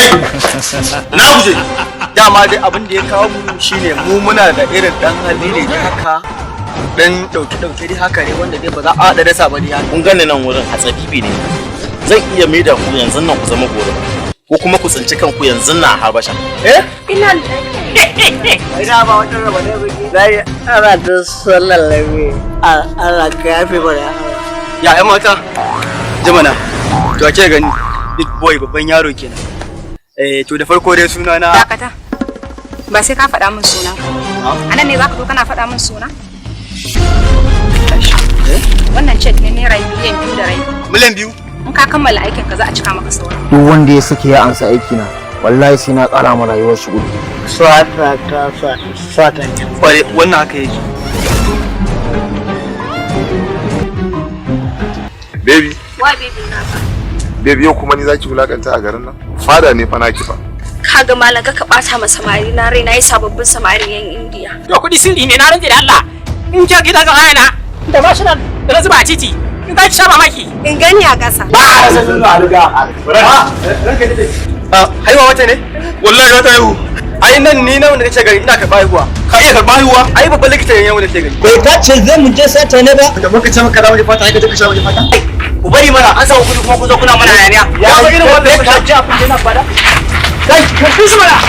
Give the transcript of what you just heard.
kai na guje dama dai abin da ya kawo mu shine mu muna da irin dan hali ne haka dan dauke dai haka ne wanda dai ba za a da rasa ba dai kun gane nan wurin hatsabibi ne zan iya mai da ku yanzu nan ku zama gore ko kuma ku tsinci kanku yanzu na habasha ina ba wata raba ne biki dai ana da sallallabe Allah ka yafe mana ya ai mata jamana to ake gani big boy babban yaro kenan to da farko dai suna na dakata ba sai ka faɗa min sunan ka anan ne zaka zo kana faɗa min suna wannan check ne naira miliyan 2 da rai miliyan 2 in ka kammala aikin ka za a cika maka sauran duk wanda ya sake ya ansa aiki na wallahi sai na ƙara ma rayuwar shi gudu sata kware wannan haka yake baby why baby na ba baby yau kuma ni zaki wulakanta a garin nan fada ne fa naki fa kaga malam ka bata ma samari na rai nayi sababbin samari yan India to kudi sirri ne na rantsa da Allah in ka gida ga hayana da national da zuba a titi in ka sha mamaki in gani a ƙasa ba a rasa nuna a riga ranka dade haihuwa wata ne wallahi wata haihu ai nan ni na wanda kace gari ina karɓa haihuwa ka iya karɓa haihuwa ai babban likita ne wanda ke gari bai ka ce zai mu je sata ne ba da muka ce maka da waje fata ai ka je ka sha waje fata ku bari mana an samu kudi kuma ku zo kuna mana hayaniya ya ba irin wanda ya sha ji a kun na fada kai ka fi su mana